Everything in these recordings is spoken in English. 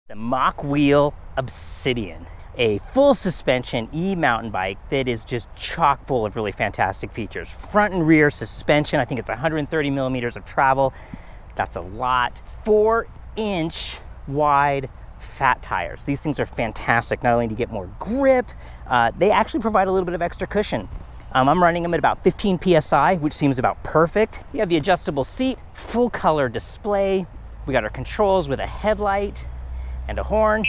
The Mokwheel Obsidian, a full suspension e-mountain bike that is just chock full of really fantastic features. Front and rear suspension, I think it's 130 millimeters of travel. That's a lot. 4-inch wide fat tires. These things are fantastic. Not only do you get more grip, they actually provide a little bit of extra cushion. I'm running them at about 15 PSI, which seems about perfect. You have the adjustable seat, full color display. We got our controls with a headlight and a horn.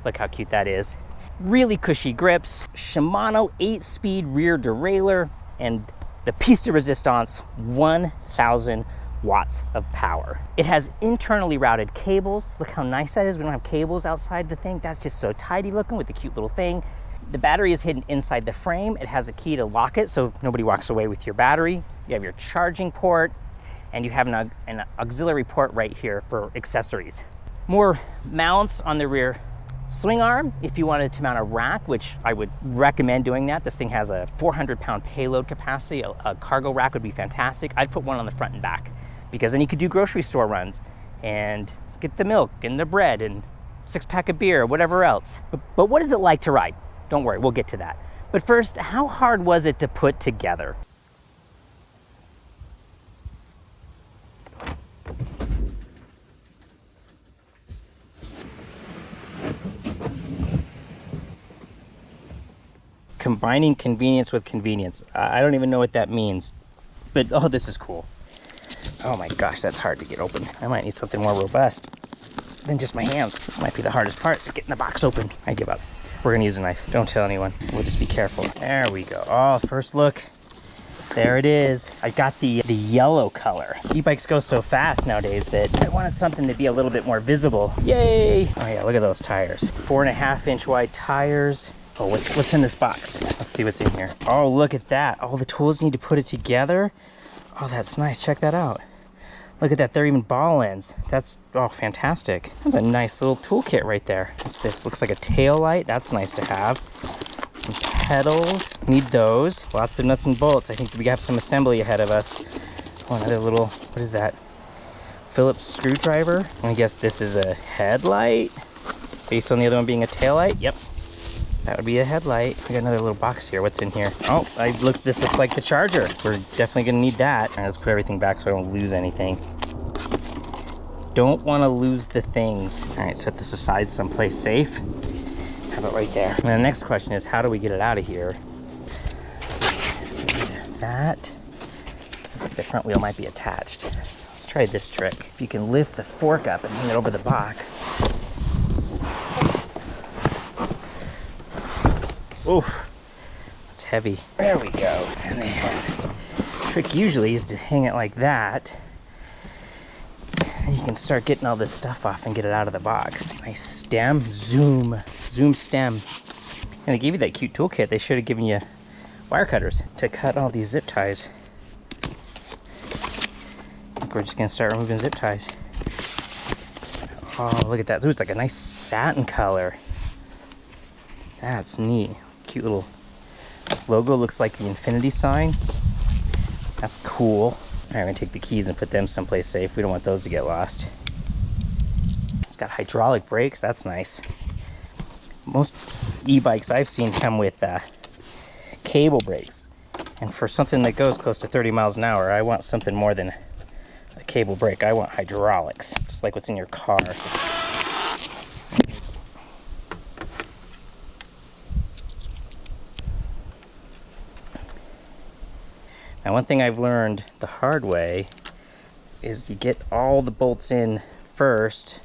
Look how cute that is. Really cushy grips, Shimano 8-speed rear derailleur, and the piece de resistance, 1,000 watts of power. It has internally routed cables. Look how nice that is. We don't have cables outside the thing. That's just so tidy looking with the cute little thing. The battery is hidden inside the frame. It has a key to lock it so nobody walks away with your battery. You have your charging port, and you have an auxiliary port right here for accessories. More mounts on the rear swing arm if you wanted to mount a rack, which I would recommend doing that. This thing has a 400-pound payload capacity. A cargo rack would be fantastic. I'd put one on the front and back because then you could do grocery store runs and get the milk and the bread and 6-pack of beer, whatever else. But what is it like to ride? Don't worry, we'll get to that. But first, how hard was it to put together? Combining convenience with convenience. I don't even know what that means, but oh, this is cool. Oh my gosh, that's hard to get open. I might need something more robust than just my hands. This might be the hardest part, getting the box open. I give up. We're gonna use a knife. Don't tell anyone. We'll just be careful. There we go. Oh, first look. There it is. I got the yellow color. E-bikes go so fast nowadays that I wanted something to be a little bit more visible. Yay! Oh yeah, look at those tires. 4.5-inch wide tires. Oh, what's in this box? Let's see what's in here. Oh, look at that. All the tools need to put it together. Oh, that's nice. Check that out. Look at that. They're even ball ends. That's, oh, fantastic. That's a nice little toolkit right there. What's this? Looks like a tail light. That's nice to have. Some pedals. Need those. Lots of nuts and bolts. I think we have some assembly ahead of us. Oh, another little, what is that? Phillips screwdriver. I guess this is a headlight. Based on the other one being a tail light. Yep. That would be a headlight. We got another little box here. What's in here? Oh, this looks like the charger. We're definitely gonna need that. All right, let's put everything back so I don't lose anything. Don't wanna lose the things. All right, set this aside someplace safe. How about right there? And the next question is, how do we get it out of here? Let's do that. Looks like the front wheel might be attached. Let's try this trick. If you can lift the fork up and hang it over the box. Oof, it's heavy. There we go. And the trick usually is to hang it like that. And you can start getting all this stuff off and get it out of the box. Nice stem, zoom stem. And they gave you that cute toolkit. They should have given you wire cutters to cut all these zip ties. I think we're just gonna start removing zip ties. Oh, look at that. Ooh, it's like a nice satin color. That's neat. Cute little logo, looks like the infinity sign. That's cool. All right, I'm gonna take the keys and put them someplace safe. We don't want those to get lost. It's got hydraulic brakes. That's nice. Most e-bikes I've seen come with cable brakes, and for something that goes close to 30 miles an hour, I want something more than a cable brake. I want hydraulics, just like what's in your car. Now, one thing I've learned the hard way is you get all the bolts in first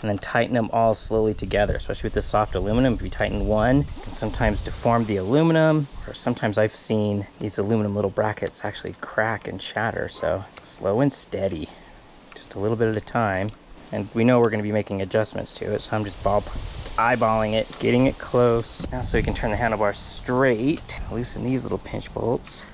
and then tighten them all slowly together, especially with this soft aluminum. If you tighten one, it can sometimes deform the aluminum, or sometimes I've seen these aluminum little brackets actually crack and shatter. So slow and steady, just a little bit at a time. And we know we're going to be making adjustments to it, so I'm just eyeballing it, getting it close. Now so we can turn the handlebars straight. Loosen these little pinch bolts.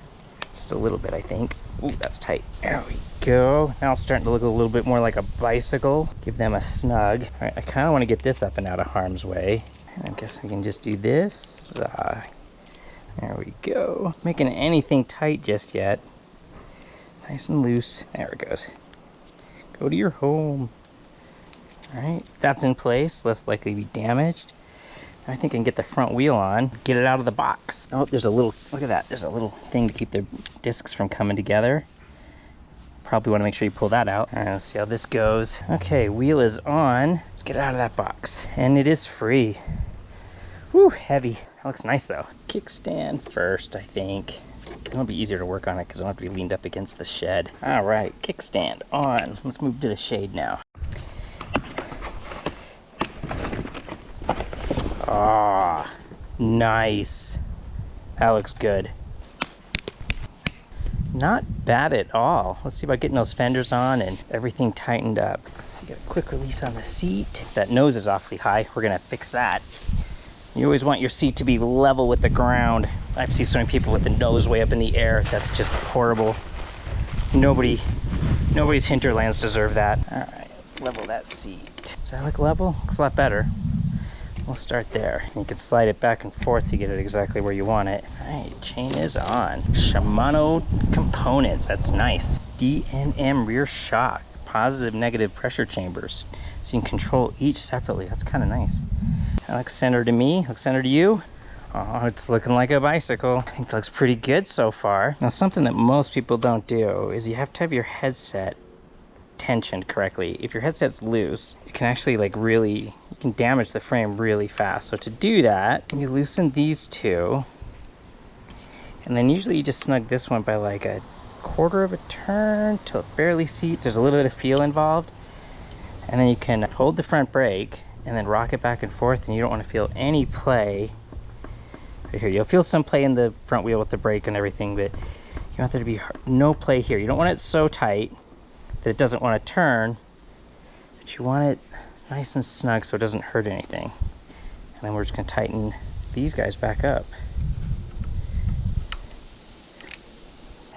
Just a little bit, I think. Ooh, that's tight. There we go. Now it's starting to look a little bit more like a bicycle. Give them a snug. All right, I kind of want to get this up and out of harm's way. I guess we can just do this. There we go. Making anything tight just yet. Nice and loose. There it goes. Go to your home. All right, that's in place, less likely to be damaged. I think I can get the front wheel on, get it out of the box. Oh, there's a little, look at that. There's a little thing to keep the discs from coming together. Probably want to make sure you pull that out. All right, let's see how this goes. Okay, wheel is on. Let's get it out of that box. And it is free. Whew, heavy. That looks nice though. Kickstand first, I think. It'll be easier to work on it because I don't have to be leaned up against the shed. All right, kickstand on. Let's move to the shade now. Ah, nice. That looks good. Not bad at all. Let's see about getting those fenders on and everything tightened up. So you get a quick release on the seat. That nose is awfully high. We're gonna fix that. You always want your seat to be level with the ground. I've seen so many people with the nose way up in the air. That's just horrible. Nobody's hinterlands deserve that. All right, let's level that seat. Does that look level? Looks a lot better. We'll start there. You can slide it back and forth to get it exactly where you want it. All right, chain is on. Shimano components, that's nice. D&M rear shock, positive, negative pressure chambers. So you can control each separately. That's kind of nice. That looks centered to me, looks centered to you. Oh, it's looking like a bicycle. I think that looks pretty good so far. Now, something that most people don't do is you have to have your headset tensioned correctly. If your headset's loose, you can actually you can damage the frame really fast. So to do that, you loosen these two, and then usually you just snug this one by like a quarter of a turn till it barely seats. There's a little bit of feel involved, and then you can hold the front brake and then rock it back and forth, and you don't want to feel any play right here. You'll feel some play in the front wheel with the brake and everything, but you want there to be no play here. You don't want it so tight that it doesn't want to turn, but you want it nice and snug so it doesn't hurt anything. And then we're just going to tighten these guys back up.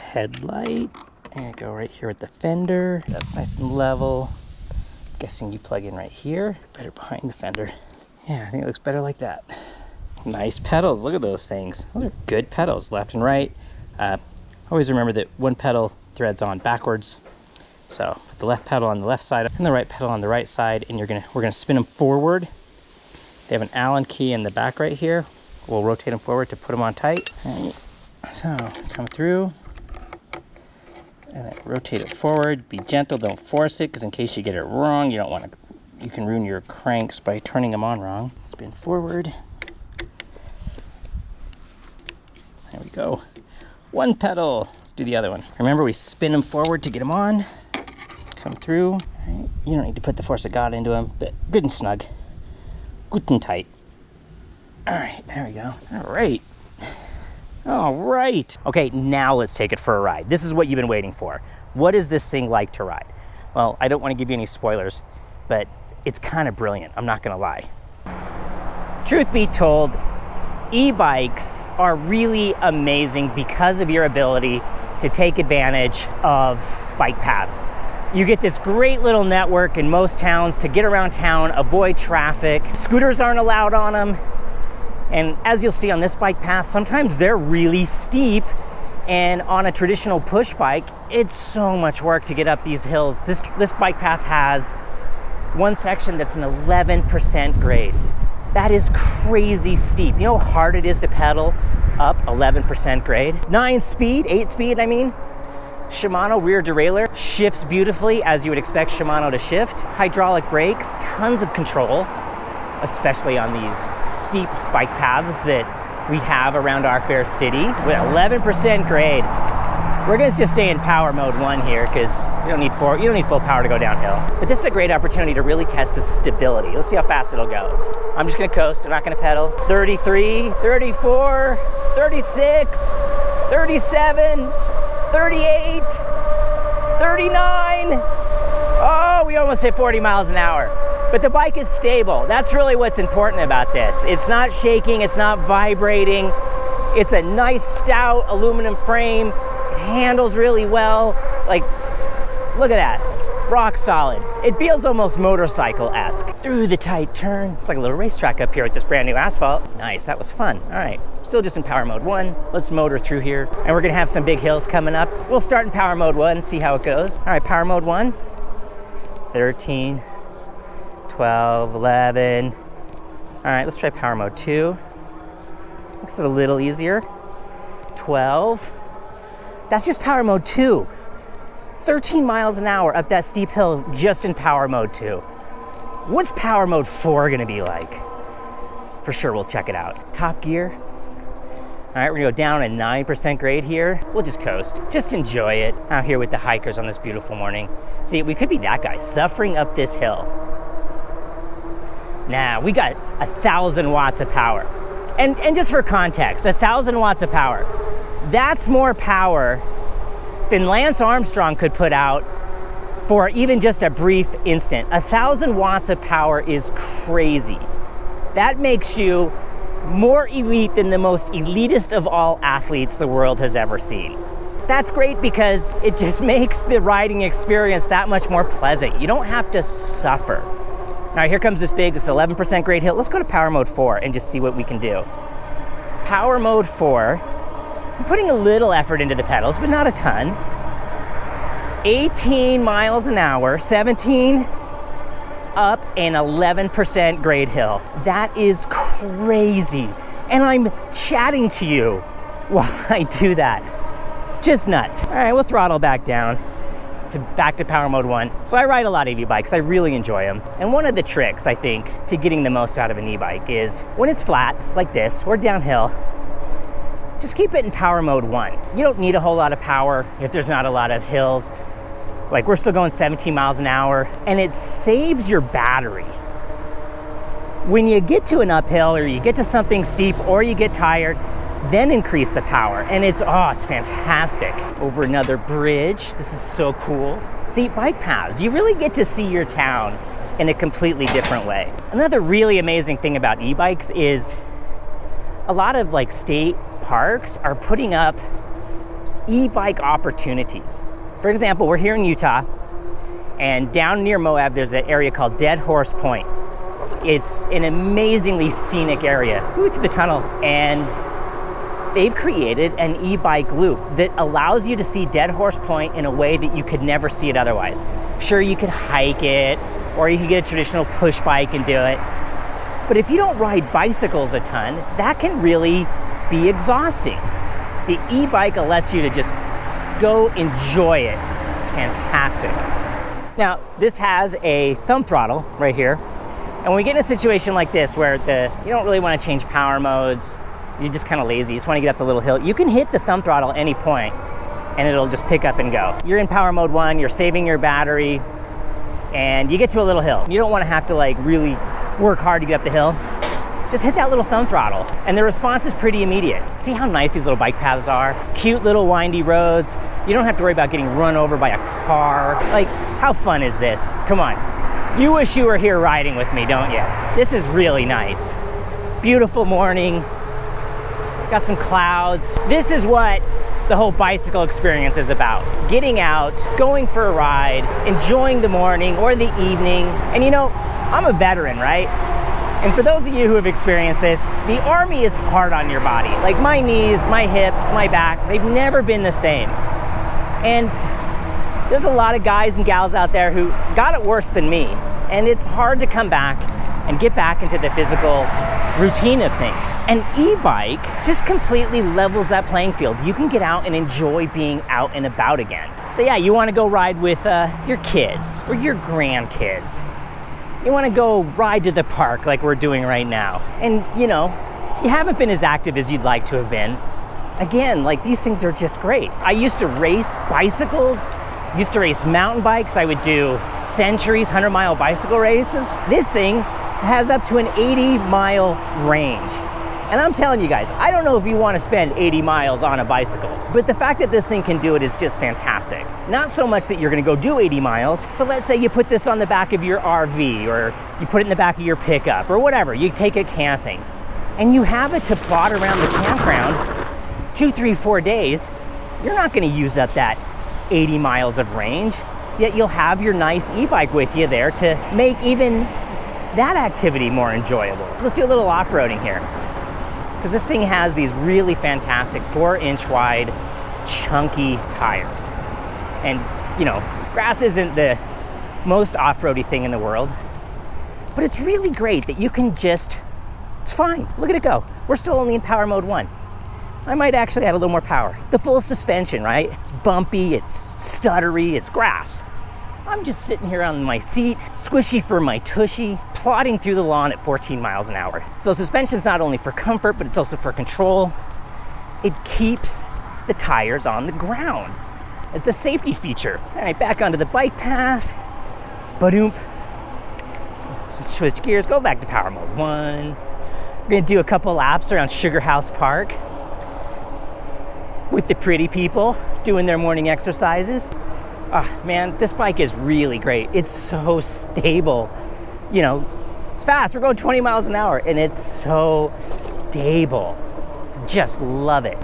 Headlight, and go right here with the fender. That's nice and level. Guessing you plug in right here, better behind the fender. Yeah, I think it looks better like that. Nice pedals, look at those things. Those are good pedals, left and right. Always remember that one pedal threads on backwards. So put the left pedal on the left side and the right pedal on the right side, and we're gonna spin them forward. They have an Allen key in the back right here. We'll rotate them forward to put them on tight. Right. So come through, and then rotate it forward. Be gentle, don't force it, because in case you get it wrong, you can ruin your cranks by turning them on wrong. Spin forward. There we go. One pedal. Let's do the other one. Remember, we spin them forward to get them on. Come through. Right. You don't need to put the force of God into them, but good and snug. Good and tight. All right, there we go. All right. All right. Okay, now let's take it for a ride. This is what you've been waiting for. What is this thing like to ride? Well, I don't want to give you any spoilers, but it's kind of brilliant. I'm not going to lie. Truth be told, e-bikes are really amazing because of your ability to take advantage of bike paths. You get this great little network in most towns to get around town, avoid traffic. Scooters aren't allowed on them. And as you'll see on this bike path, sometimes they're really steep. And on a traditional push bike, it's so much work to get up these hills. This bike path has one section that's an 11% grade. That is crazy steep. You know how hard it is to pedal up 11% grade? 8 speed, I mean. Shimano rear derailleur shifts beautifully as you would expect Shimano to shift. Hydraulic brakes, tons of control, especially on these steep bike paths that we have around our fair city with 11% grade. We're gonna just stay in power mode 1 here because you don't need full power to go downhill. But this is a great opportunity to really test the stability. Let's see how fast it'll go. I'm just gonna coast, I'm not gonna pedal. 33, 34, 36, 37, 38, 39. Oh, we almost hit 40 miles an hour. But the bike is stable. That's really what's important about this. It's not shaking, it's not vibrating. It's a nice stout aluminum frame. It handles really well. Like, look at that, rock solid. It feels almost motorcycle-esque. Through the tight turn. It's like a little racetrack up here with this brand new asphalt. Nice, that was fun. All right, still just in power mode 1. Let's motor through here. And we're gonna have some big hills coming up. We'll start in power mode 1, see how it goes. All right, power mode 1, 13, 12, 11. All right, let's try power mode 2. Makes it a little easier. 12. That's just power mode 2. 13 miles an hour up that steep hill just in power mode 2. What's power mode 4 gonna be like? For sure, we'll check it out. Top gear. All right, we're gonna go down a 9% grade here. We'll just coast, just enjoy it. Out here with the hikers on this beautiful morning. See, we could be that guy suffering up this hill. Nah, we got 1,000 watts of power. And just for context, 1,000 watts of power, that's more power than Lance Armstrong could put out for even just a brief instant. 1,000 watts of power is crazy. That makes you more elite than the most elitist of all athletes the world has ever seen. That's great because it just makes the riding experience that much more pleasant. You don't have to suffer. All right, here comes this 11% grade hill. Let's go to power mode 4 and just see what we can do. Power mode 4, I'm putting a little effort into the pedals, but not a ton. 18 miles an hour, 17 up an 11% grade hill. That is crazy. And I'm chatting to you while I do that. Just nuts. All right, we'll throttle back down back to power mode 1. So I ride a lot of e-bikes. I really enjoy them. And one of the tricks, I think, to getting the most out of an e-bike is when it's flat, like this, or downhill, just keep it in power mode 1. You don't need a whole lot of power if there's not a lot of hills. Like we're still going 17 miles an hour, and it saves your battery. When you get to an uphill or you get to something steep or you get tired, then increase the power, and it's fantastic. Over another bridge, this is so cool. See, bike paths, you really get to see your town in a completely different way. Another really amazing thing about e-bikes is a lot of like state parks are putting up e-bike opportunities. For example, we're here in Utah, and down near Moab, there's an area called Dead Horse Point. It's an amazingly scenic area. We went through the tunnel, and they've created an e-bike loop that allows you to see Dead Horse Point in a way that you could never see it otherwise. Sure, you could hike it, or you could get a traditional push bike and do it. But if you don't ride bicycles a ton, that can really be exhausting. The e-bike lets you to just go enjoy it. It's fantastic. Now, this has a thumb throttle right here. And when we get in a situation like this where you don't really want to change power modes, you're just kind of lazy, you just want to get up the little hill, you can hit the thumb throttle at any point and it'll just pick up and go. You're in power mode 1, you're saving your battery, and you get to a little hill. You don't want to have to like really work hard to get up the hill. Just hit that little thumb throttle, and the response is pretty immediate. See how nice these little bike paths are? Cute little windy roads. You don't have to worry about getting run over by a car. Like, how fun is this? Come on. You wish you were here riding with me, don't you? This is really nice. Beautiful morning. Got some clouds. This is what the whole bicycle experience is about. Getting out, going for a ride, enjoying the morning or the evening. And you know, I'm a veteran, right? And for those of you who have experienced this, the Army is hard on your body. Like my knees, my hips, my back, they've never been the same. And there's a lot of guys and gals out there who got it worse than me. And it's hard to come back and get back into the physical routine of things. An e-bike just completely levels that playing field. You can get out and enjoy being out and about again. So yeah, you want to go ride with your kids or your grandkids. You want to go ride to the park like we're doing right now. And you know, you haven't been as active as you'd like to have been. Again, like these things are just great. I used to race bicycles, used to race mountain bikes. I would do centuries, 100-mile bicycle races. This thing has up to an 80-mile range. And I'm telling you guys, I don't know if you want to spend 80 miles on a bicycle, but the fact that this thing can do it is just fantastic. Not so much that you're going to go do 80 miles, but let's say you put this on the back of your RV, or you put it in the back of your pickup, or whatever. You take it camping, and you have it to plod around the campground 2, 3, 4 days. You're not going to use up that 80 miles of range, yet you'll have your nice e-bike with you there to make even that activity more enjoyable. Let's do a little off-roading here, because this thing has these really fantastic 4-inch wide chunky tires. And you know, grass isn't the most off-roady thing in the world, But it's really great that you can just, it's fine, look at it go. We're still only in power mode 1. I might actually add a little more power. The full suspension, right? It's bumpy, it's stuttery, it's grass. I'm just sitting here on my seat, squishy for my tushy, plodding through the lawn at 14 miles an hour. So suspension's not only for comfort, but it's also for control. It keeps the tires on the ground. It's a safety feature. All right, back onto the bike path. Ba-doom. Just switch gears, go back to power mode 1. We're gonna do a couple laps around Sugar House Park with the pretty people doing their morning exercises. Oh, man, this bike is really great. It's so stable. You know, it's fast. We're going 20 miles an hour, and it's so stable. Just love it.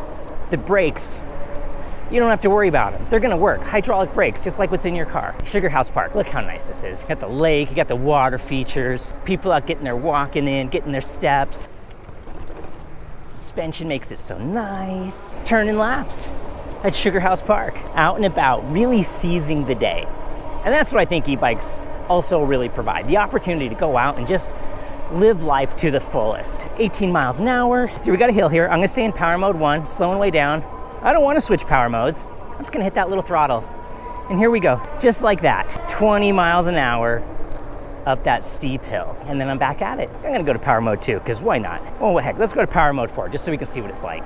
The brakes, you don't have to worry about them. They're gonna work. Hydraulic brakes, just like what's in your car. Sugar House Park, look how nice this is. You got the lake, you got the water features, people out getting their walking in, getting their steps. Suspension makes it so nice. Turning laps at Sugar House Park, out and about, really seizing the day. And that's what I think e-bikes also really provide, the opportunity to go out and just live life to the fullest. 18 miles an hour. So we got a hill here. I'm gonna stay in power mode 1, slowing way down. I don't wanna switch power modes. I'm just gonna hit that little throttle. And here we go, just like that. 20 miles an hour up that steep hill. And then I'm back at it. I'm gonna go to power mode 2, because why not? Oh, what heck, let's go to power mode 4, just so we can see what it's like.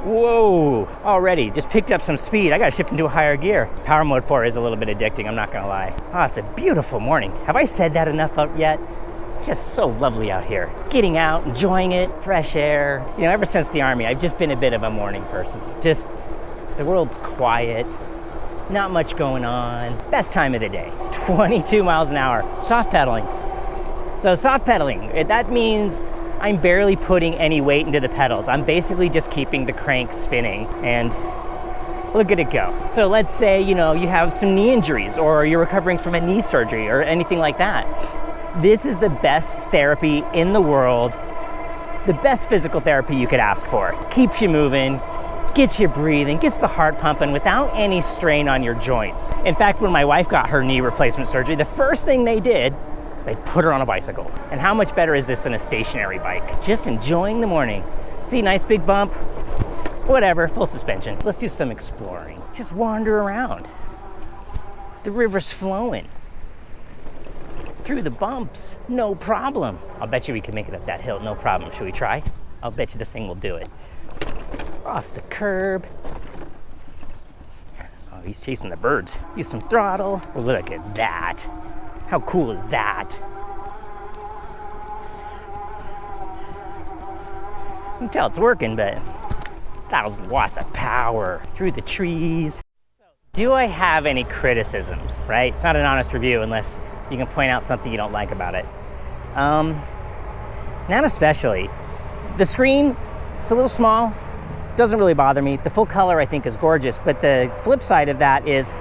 Whoa, already just picked up some speed. I gotta shift into a higher gear. Power mode 4 is a little bit addicting, I'm not gonna lie. Oh, it's a beautiful morning. Have I said that enough yet? Just so lovely out here. Getting out, enjoying it, fresh air. You know, ever since the Army, I've just been a bit of a morning person. Just, the world's quiet, not much going on. Best time of the day. 22 miles an hour, soft pedaling. So soft pedaling, that means I'm barely putting any weight into the pedals. I'm basically just keeping the crank spinning, and look at it go. So let's say, you know, you have some knee injuries, or you're recovering from a knee surgery or anything like that. This is the best therapy in the world, the best physical therapy you could ask for. Keeps you moving, gets you breathing, gets the heart pumping without any strain on your joints. In fact, when my wife got her knee replacement surgery, the first thing they did is they put her on a bicycle. And how much better is this than a stationary bike? Just enjoying the morning. See, nice big bump, whatever, full suspension. Let's do some exploring. Just wander around. The river's flowing. Through the bumps, no problem. I'll bet you we can make it up that hill, no problem. Should we try? I'll bet you this thing will do it. Off the curb. Oh, he's chasing the birds. Use some throttle. Oh, look at that. How cool is that? You can tell it's working, but 1,000 watts of power through the trees. Do I have any criticisms, right? It's not an honest review unless you can point out something you don't like about it. Not especially. The screen, it's a little small, doesn't really bother me. The full color I think is gorgeous, but the flip side of that is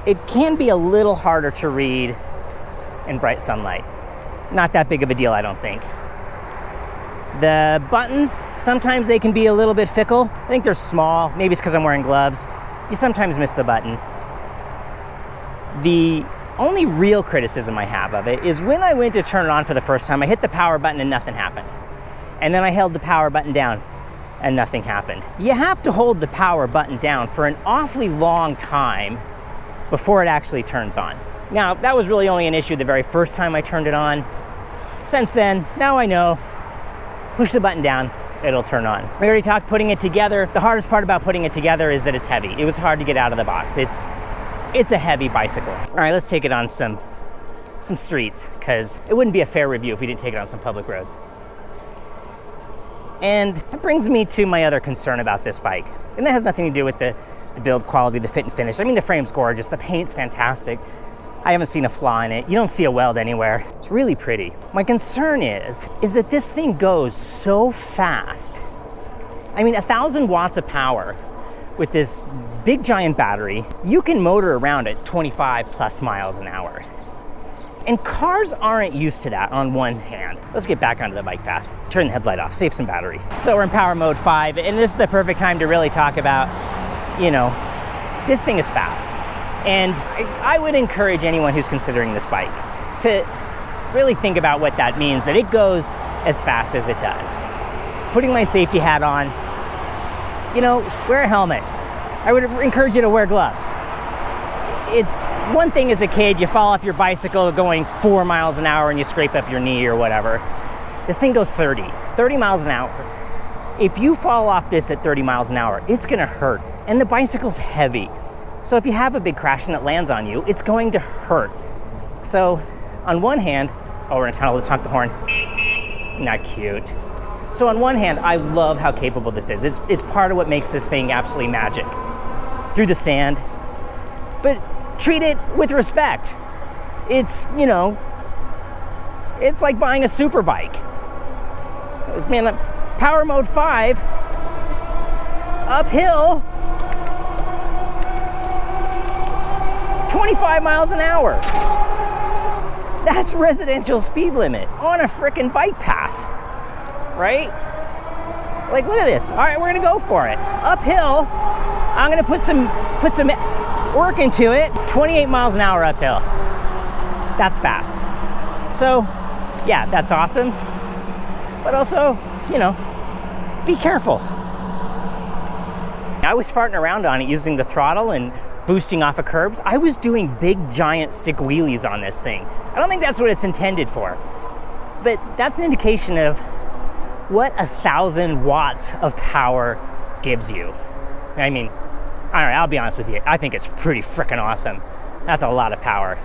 it can be a little harder to read in bright sunlight. Not that big of a deal, I don't think. The buttons, sometimes they can be a little bit fickle. I think they're small, maybe it's because I'm wearing gloves. You sometimes miss the button. The only real criticism I have of it is when I went to turn it on for the first time, I hit the power button and nothing happened. And then I held the power button down and nothing happened. You have to hold the power button down for an awfully long time before it actually turns on. Now, that was really only an issue the very first time I turned it on. Since then, now I know, push the button down, it'll turn on. We already talked putting it together. The hardest part about putting it together is that it's heavy. It was hard to get out of the box. It's a heavy bicycle. All right, let's take it on some streets, because it wouldn't be a fair review if we didn't take it on some public roads. And that brings me to my other concern about this bike. And that has nothing to do with the build quality, the fit and finish. I mean, the frame's gorgeous, the paint's fantastic. I haven't seen a flaw in it. You don't see a weld anywhere. It's really pretty. My concern is that this thing goes so fast. I mean, 1,000 watts of power with this big giant battery. You can motor around at 25 plus miles an hour. And cars aren't used to that on one hand. Let's get back onto the bike path. Turn the headlight off, save some battery. So we're in power mode 5, and this is the perfect time to really talk about, you know, this thing is fast. And I would encourage anyone who's considering this bike to really think about what that means, that it goes as fast as it does. Putting my safety hat on, you know, wear a helmet. I would encourage you to wear gloves. It's one thing as a kid, you fall off your bicycle going 4 miles an hour and you scrape up your knee or whatever. This thing goes 30 miles an hour. If you fall off this at 30 miles an hour, it's gonna hurt. And the bicycle's heavy. So if you have a big crash and it lands on you, it's going to hurt. So on one hand, oh, we're in a tunnel, let's honk the horn. Not cute. So on one hand, I love how capable this is. It's part of what makes this thing absolutely magic. Through the sand, but treat it with respect. It's, you know, it's like buying a super bike. This man, Power Mode 5, uphill, 25 miles an hour. That's residential speed limit on a frickin' bike path, right? Like, look at this. All right, we're gonna go for it. Uphill, I'm gonna put some work into it. 28 miles an hour uphill. That's fast. So, yeah, that's awesome. But also, you know, be careful. I was farting around on it using the throttle and boosting off of curbs. I was doing big, giant, sick wheelies on this thing. I don't think that's what it's intended for. But that's an indication of what 1,000 watts of power gives you. I mean, all right, I'll be honest with you. I think it's pretty freaking awesome. That's a lot of power.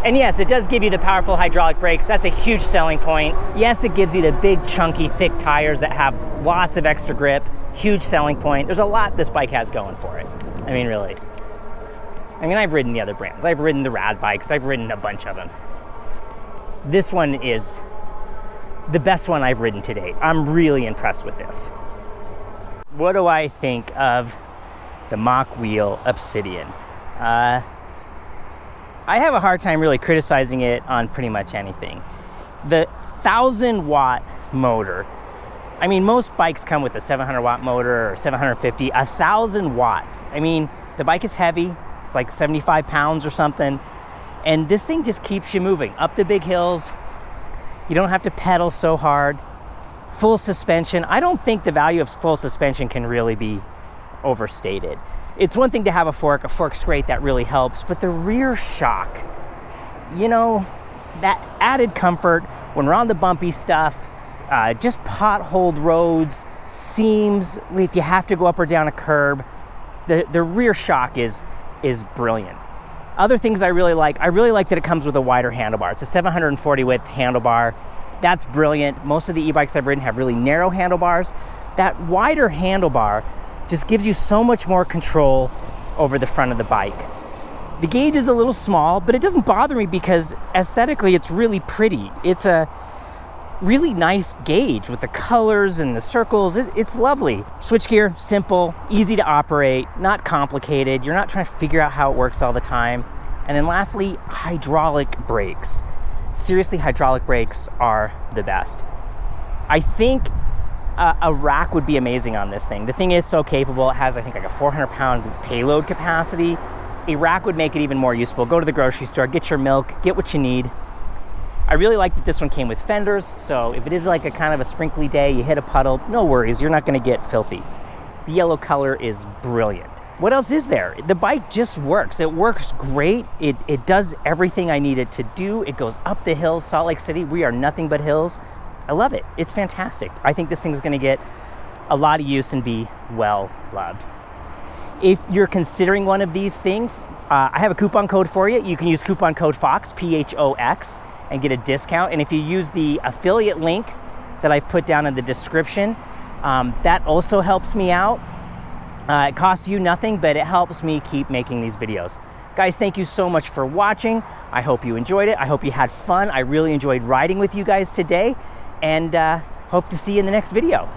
And yes, it does give you the powerful hydraulic brakes. That's a huge selling point. Yes, it gives you the big, chunky, thick tires that have lots of extra grip. Huge selling point. There's a lot this bike has going for it. I mean, really. I mean, I've ridden the other brands. I've ridden the Rad bikes. I've ridden a bunch of them. This one is the best one I've ridden to date. I'm really impressed with this. What do I think of the Mokwheel Obsidian? I have a hard time really criticizing it on pretty much anything. The 1,000-watt motor, I mean, most bikes come with a 700-watt motor or 750, 1,000 watts. I mean, the bike is heavy. It's like 75 pounds or something. And this thing just keeps you moving up the big hills. You don't have to pedal so hard. Full suspension. I don't think the value of full suspension can really be overstated. It's one thing to have a fork. A fork's great, that really helps. But the rear shock, you know, that added comfort when we're on the bumpy stuff, just potholed roads, seams, if you have to go up or down a curb, the rear shock is brilliant. Other things I really like that it comes with a wider handlebar. It's a 740 width handlebar. That's brilliant. Most of the e-bikes I've ridden have really narrow handlebars. That wider handlebar just gives you so much more control over the front of the bike. The gauge is a little small, but it doesn't bother me because aesthetically it's really pretty. It's a really nice gauge with the colors and the circles. It's lovely. Switchgear, simple, easy to operate, not complicated. You're not trying to figure out how it works all the time. And then lastly, hydraulic brakes. Seriously, hydraulic brakes are the best. I think a rack would be amazing on this thing. The thing is so capable. It has, I think, like a 400-pound payload capacity. A rack would make it even more useful. Go to the grocery store, get your milk, get what you need. I really like that this one came with fenders, so if it is like a kind of a sprinkly day, you hit a puddle, no worries, you're not gonna get filthy. The yellow color is brilliant. What else is there? The bike just works. It works great. It does everything I need it to do. It goes up the hills. Salt Lake City, we are nothing but hills. I love it. It's fantastic. I think this thing's gonna get a lot of use and be well loved. If you're considering one of these things, I have a coupon code for you. You can use coupon code FOX, PHOX, and get a discount. And if you use the affiliate link that I've put down in the description, that also helps me out. It costs you nothing, but it helps me keep making these videos. Guys, thank you so much for watching. I hope you enjoyed it. I hope you had fun. I really enjoyed riding with you guys today, and hope to see you in the next video.